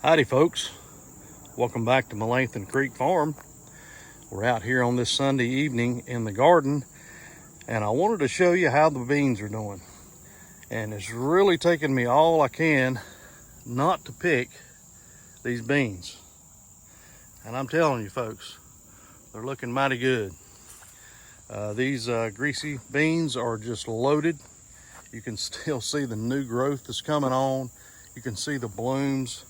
Howdy folks, welcome back to Melanson Creek Farm. We're out here on this Sunday evening in the garden, and I wanted to show you how the beans are doing. And it's really taken me all I can not to pick these beans. And I'm telling you folks, they're looking mighty good. These greasy beans are just loaded. You can still see the new growth that's coming on. You can see the blooms.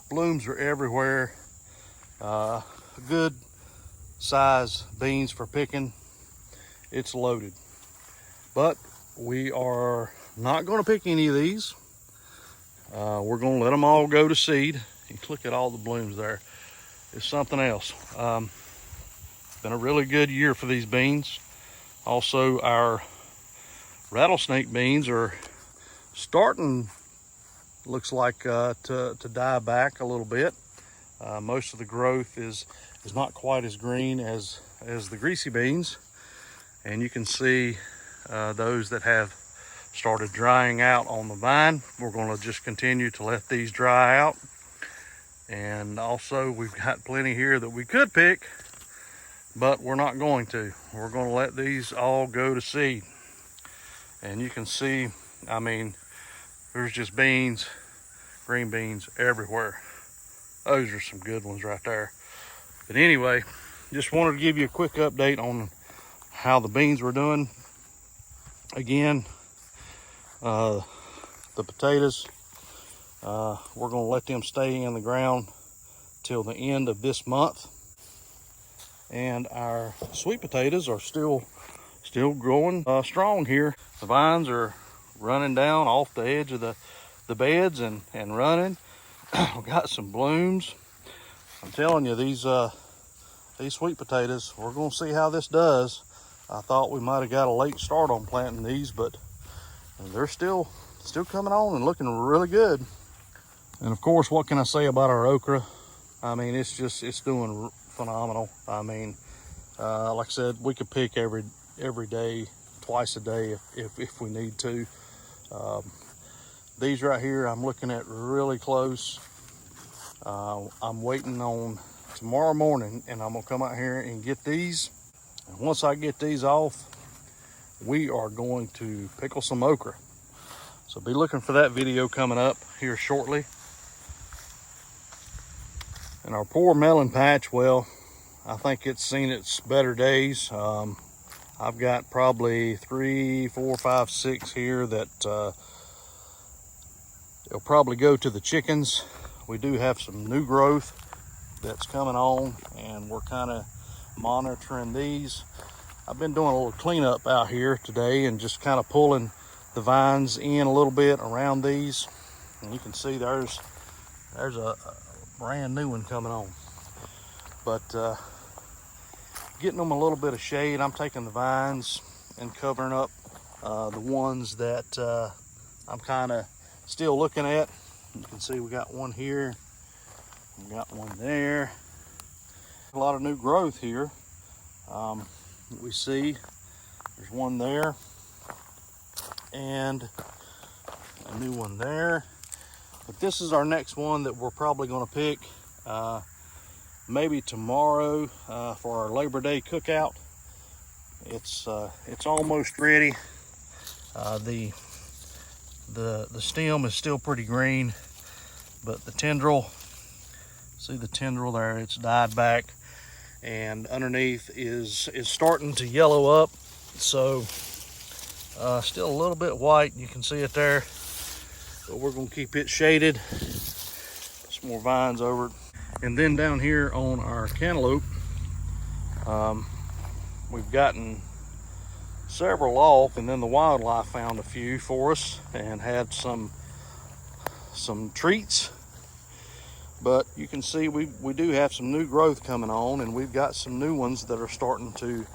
Blooms are everywhere. Good size beans for picking. It's loaded. But we are not going to pick any of these. We're going to let them all go to seed. You look at all the blooms there. It's something else. Been a really good year for these beans. Also, our rattlesnake beans are starting, looks like, to die back a little bit. Most of the growth is not quite as green as the greasy beans, and you can see those that have started drying out on the vine. We're going to just continue to let these dry out. And also we've got plenty here that we could pick, but we're not going to. We're going to let these all go to seed. And you can see, I mean, there's just beans, green beans everywhere. Those are some good ones right there. But anyway, just wanted to give you a quick update on how the beans were doing. Again, the potatoes, we're going to let them stay in the ground till the end of this month. And our sweet potatoes are still growing strong here. The vines are running down off the edge of the beds and running. We've got some blooms. I'm telling you, these sweet potatoes, we're going to see how this does. I thought we might have got a late start on planting these, but they're still coming on and looking really good. And of course, what can I say about our okra? I mean, it's doing phenomenal. I mean, like I said, we could pick every day, twice a day if we need to. These right here, I'm looking at really close. I'm waiting on tomorrow morning, and I'm gonna come out here and get these. And once I get these off, we are going to pickle some okra. So be looking for that video coming up here shortly. And our poor melon patch, well, I think it's seen its better days. I've got probably 3, 4, 5, 6 here that it'll probably go to the chickens. We do have some new growth that's coming on, and we're kind of monitoring these. I've been doing a little cleanup out here today and just kind of pulling the vines in a little bit around these. And you can see there's a brand new one coming on. But getting them a little bit of shade. I'm taking the vines and covering up the ones that I'm kind of still looking at. You can see we got one here, we got one there. A lot of new growth here. We see there's one there and a new one there. But this is our next one that we're probably going to pick maybe tomorrow for our Labor Day cookout. It's almost ready. The stem is still pretty green, but the tendril, see the tendril there, it's died back, and underneath is starting to yellow up. So still a little bit white, you can see it there, but we're going to keep it shaded. Some more vines over it. And then down here on our cantaloupe, we've gotten several off, and then the wildlife found a few for us and had some treats. But you can see we do have some new growth coming on, and we've got some new ones that are starting to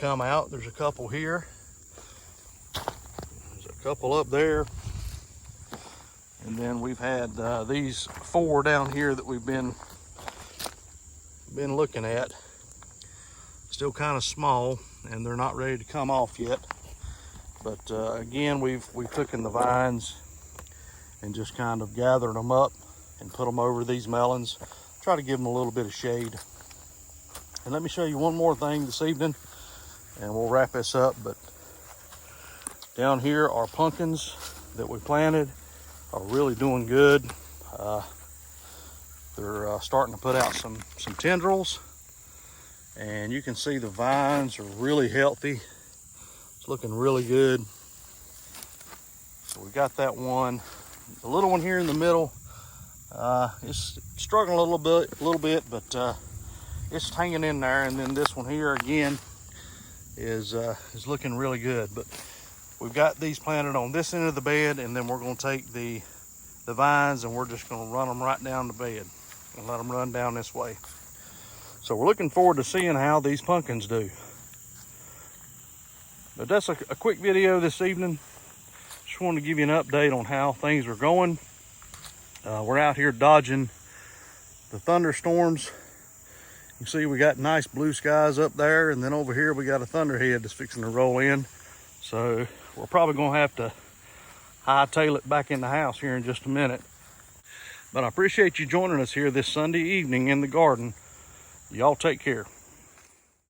come out. There's a couple here, there's a couple up there, and then we've had these 4 down here that we've been looking at. Still kind of small, and they're not ready to come off yet. But again, we've taken the vines and just kind of gathered them up and put them over these melons. Try to give them a little bit of shade. And let me show you one more thing this evening, and we'll wrap this up. But down here, our pumpkins that we planted are really doing good. They're starting to put out some tendrils, and you can see the vines are really healthy. It's looking really good. So we got that one. The little one here in the middle, it's struggling a little bit, but it's hanging in there. And then this one here again is looking really good. But we've got these planted on this end of the bed, and then we're going to take the vines and we're just going to run them right down the bed and let them run down this way. So we're looking forward to seeing how these pumpkins do. But that's a quick video this evening. Just wanted to give you an update on how things are going. We're out here dodging the thunderstorms. You can see we got nice blue skies up there, and then over here we got a thunderhead that's fixing to roll in. So we're probably gonna have to hightail it back in the house here in just a minute. But I appreciate you joining us here this Sunday evening in the garden. Y'all take care.